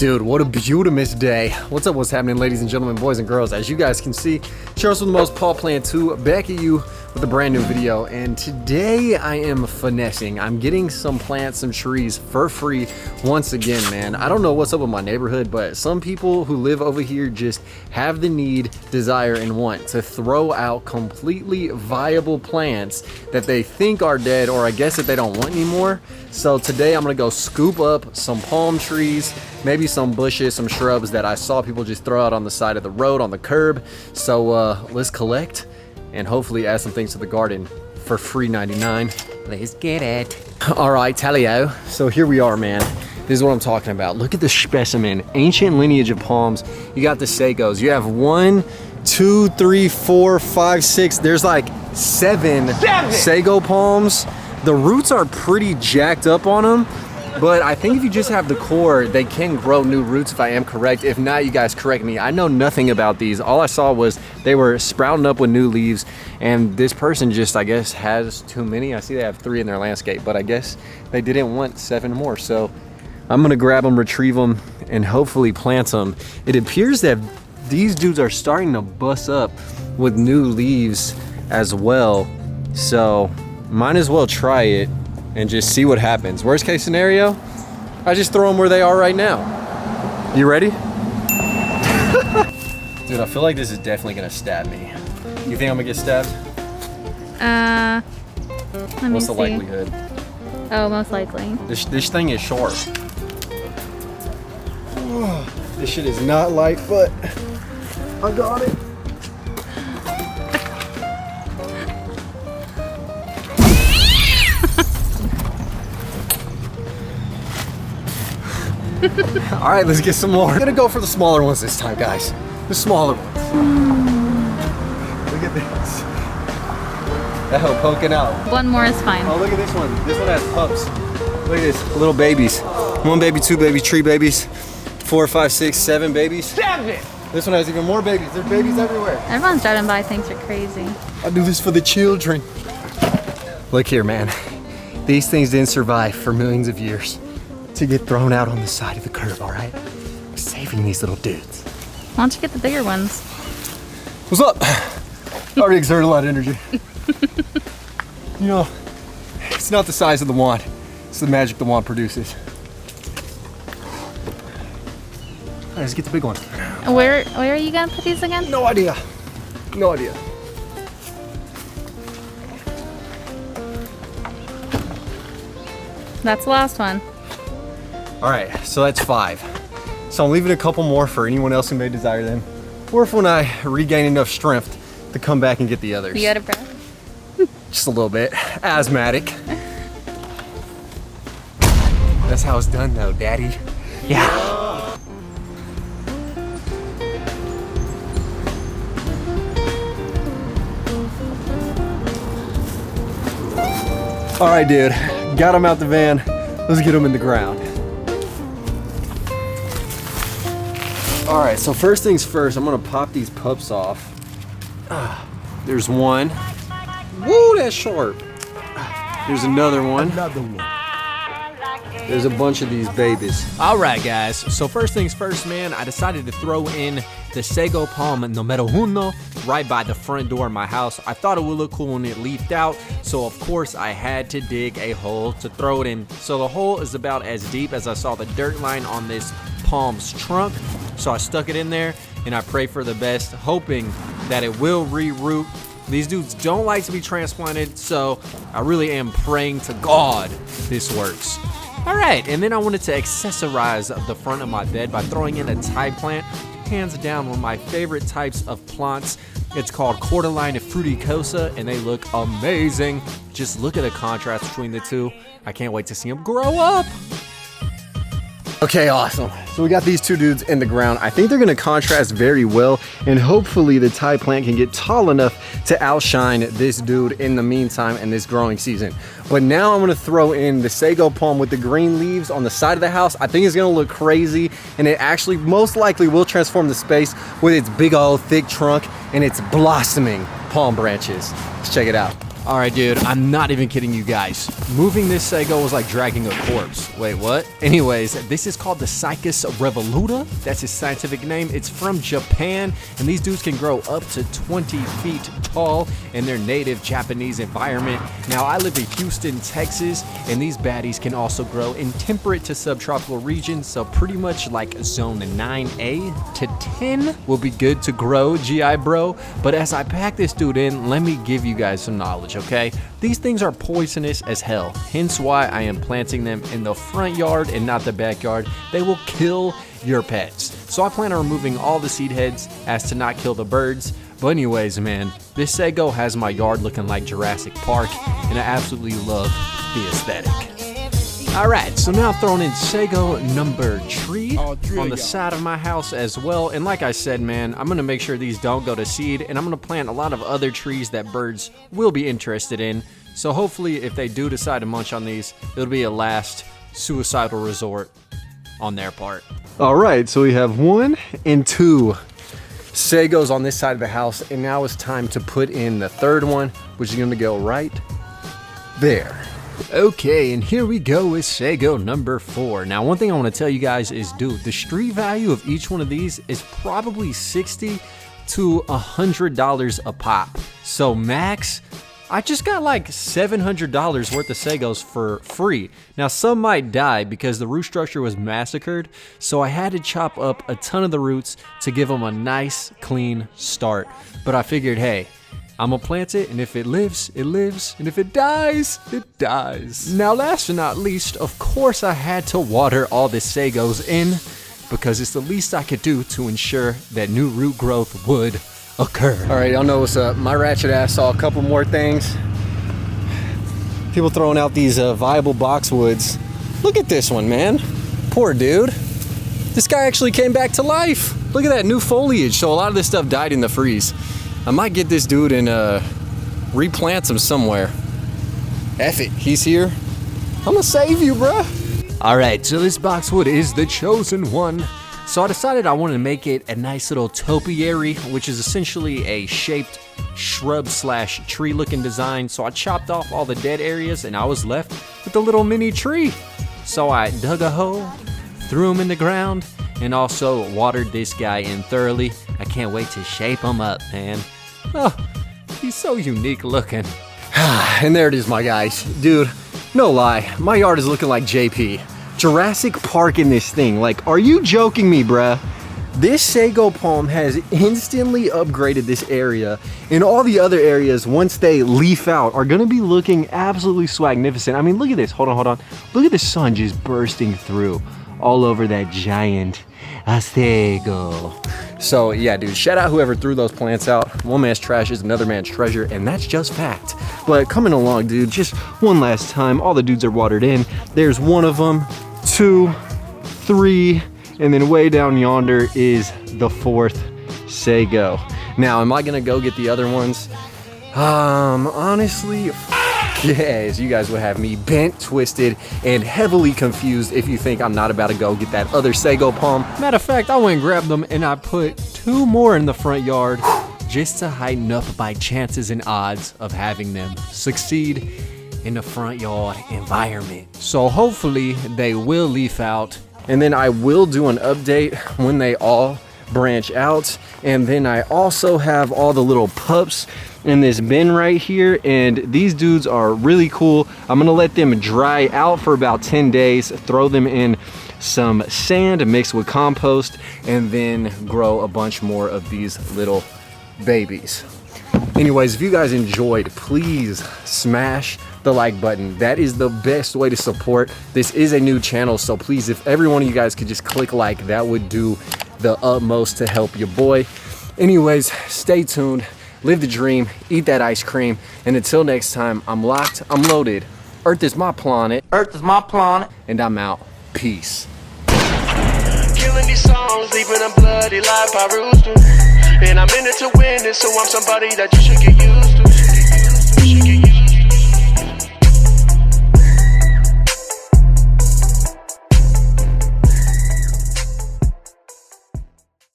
Dude, what a beautimous day. What's up, what's happening, ladies and gentlemen, boys and girls? As you guys can see, Charles with the Most Paul Plant 2 back at you with a brand new video. And today I am finessing. I'm getting some plants, some trees for free once again, man. I don't know what's up with my neighborhood, but some people who live over here just have the need, desire, and want to throw out completely viable plants that they think are dead, or I guess that they don't want anymore. So today I'm gonna go scoop up some palm trees, maybe some bushes, some shrubs that I saw people just throw out on the side of the road, on the curb. So let's collect and hopefully add some things to the garden for free 99. Let's get it. All right, Talio. So here we are, man. This is what I'm talking about. Look at the specimen, ancient lineage of palms. You got the Sagos. You have 1, 2, 3, 4, 5, 6. There's like 7 Sago palms. The roots are pretty jacked up on them, but I think if you just have the core, they can grow new roots if I am correct. If not, you guys correct me. I know nothing about these. All I saw was they were sprouting up with new leaves, and this person just, I guess, has too many. I see they have 3 in their landscape, but I guess they didn't want 7 more. So I'm gonna grab them, retrieve them, and hopefully plant them. It appears that these dudes are starting to bust up with new leaves as well. So might as well try it and just see what happens. Worst case scenario, I just throw them where they are right now. You ready? Dude, I feel like this is definitely gonna stab me. You think I'm gonna get stabbed? Let me What's the see. likelihood? Oh, most likely. This thing is sharp. This shit is not light, but I got it. All right, let's get some more. I'm gonna go for the smaller ones this time, guys. The smaller ones. Look at this. That hoe poking out. One more is fine. Oh, look at this one. This one has pups. Look at this, little babies. 1 baby, 2 babies, 3 babies, 4, 5, 6, 7 babies. 7! This one has even more babies. There's babies everywhere. Everyone's driving by thinks you're crazy. I do this for the children. Look here, man. These things didn't survive for millions of years to get thrown out on the side of the curb, all right? I'm saving these little dudes. Why don't you get the bigger ones? What's up? I already exerted a lot of energy. You know, it's not the size of the wand, it's the magic the wand produces. All right, let's get the big one. Where are you gonna put these again? No idea. No idea. That's the last one. All right, so that's 5. So I'm leaving a couple more for anyone else who may desire them, or if when I regain enough strength to come back and get the others. You out of breath? Just a little bit. Asthmatic. That's how it's done though, Daddy. Yeah. All right, dude. Got him out the van. Let's get him in the ground. All right, so first things first, I'm gonna pop these pups off. There's one. Woo, that's sharp. There's another one. There's a bunch of these babies. All right, guys. So first things first, man, I decided to throw in the Sago Palm numero uno right by the front door of my house. I thought it would look cool when it leafed out, so of course I had to dig a hole to throw it in. So the hole is about as deep as I saw the dirt line on this palm's trunk. So I stuck it in there and I pray for the best, hoping that it will re-root. These dudes don't like to be transplanted, so I really am praying to God this works. All right, and then I wanted to accessorize the front of my bed by throwing in a Thai plant. Hands down, one of my favorite types of plants. It's called Cordyline fruticosa, and they look amazing. Just look at the contrast between the two. I can't wait to see them grow up. Okay, awesome. So we got these 2 dudes in the ground. I think they're gonna contrast very well, and hopefully the Thai plant can get tall enough to outshine this dude in the meantime in this growing season. But now I'm gonna throw in the Sago Palm with the green leaves on the side of the house. I think it's gonna look crazy, and it actually most likely will transform the space with its big old thick trunk and its blossoming palm branches. Let's check it out. All right, dude, I'm not even kidding you guys. Moving this Sago was like dragging a corpse. Wait, what? Anyways, this is called the Cycas revoluta. That's its scientific name. It's from Japan, and these dudes can grow up to 20 feet tall in their native Japanese environment. Now, I live in Houston, Texas, and these baddies can also grow in temperate to subtropical regions, so pretty much like zone 9A to 10 will be good to grow, GI bro. But as I pack this dude in, let me give you guys some knowledge, okay? These things are poisonous as hell, hence why I am planting them in the front yard and not the backyard. They will kill your pets. So I plan on removing all the seed heads as to not kill the birds. But anyways, man, this Sago has my yard looking like Jurassic Park, and I absolutely love the aesthetic. Alright, so now I'm throwing in Sago number 3 on the side of my house as well. And like I said, man, I'm going to make sure these don't go to seed, and I'm going to plant a lot of other trees that birds will be interested in. So hopefully if they do decide to munch on these, it'll be a last suicidal resort on their part. Alright, so we have 1 and 2 Sagos on this side of the house, and now it's time to put in the third one, which is going to go right there. Okay, and here we go with Sago number 4. Now, one thing I want to tell you guys is, dude, the street value of each one of these is probably $60 to $100 a pop. So max, I just got like $700 worth of Sagos for free. Now, some might die because the root structure was massacred, so I had to chop up a ton of the roots to give them a nice, clean start. But I figured, hey, I'm gonna plant it, and if it lives, it lives, and if it dies, it dies. Now, last but not least, of course I had to water all the Sagos in, because it's the least I could do to ensure that new root growth would occur. All right, y'all know what's up. My ratchet ass saw a couple more things. People throwing out these viable boxwoods. Look at this one, man. Poor dude. This guy actually came back to life. Look at that new foliage. So a lot of this stuff died in the freeze. I might get this dude and replant him somewhere. F it, he's here. I'm gonna save you, bruh. All right, so this boxwood is the chosen one. So I decided I wanted to make it a nice little topiary, which is essentially a shaped shrub slash tree looking design. So I chopped off all the dead areas and I was left with a little mini tree. So I dug a hole, threw him in the ground, and also watered this guy in thoroughly. I can't wait to shape him up, man. Oh, he's so unique looking. And there it is, my guys. Dude, no lie, my yard is looking like JP. Jurassic Park in this thing. Like, are you joking me, bruh? This Sago Palm has instantly upgraded this area, and all the other areas, once they leaf out, are gonna be looking absolutely swagnificent. I mean, look at this. Hold on. Look at the sun just bursting through all over that giant Sago. So yeah, dude, shout out whoever threw those plants out. One man's trash is another man's treasure, and that's just fact. But coming along, dude, just one last time. All the dudes are watered in. There's one of them, 2, 3, and then way down yonder is the 4th Sago. Now, am I gonna go get the other ones? Honestly, yes, you guys would have me bent, twisted, and heavily confused if you think I'm not about to go get that other Sago Palm. Matter of fact, I went and grabbed them and I put 2 more in the front yard just to heighten up my chances and odds of having them succeed in the front yard environment. So hopefully they will leaf out. And then I will do an update when they all branch out. And then I also have all the little pups in this bin right here, and these dudes are really cool. I'm gonna let them dry out for about 10 days, throw them in some sand mixed with compost, and then grow a bunch more of these little babies. Anyways, if you guys enjoyed, please smash the like button. That is the best way to support. This is a new channel, so please, if every one of you guys could just click like, that would do the utmost to help your boy. Anyways, stay tuned, live the dream, eat that ice cream, and until next time, I'm locked, I'm loaded. Earth is my planet. Earth is my planet. And I'm out. Peace. Killing these songs, leaving a bloody life I roost to. And I'm in it to win it, so I'm somebody that you should get used to.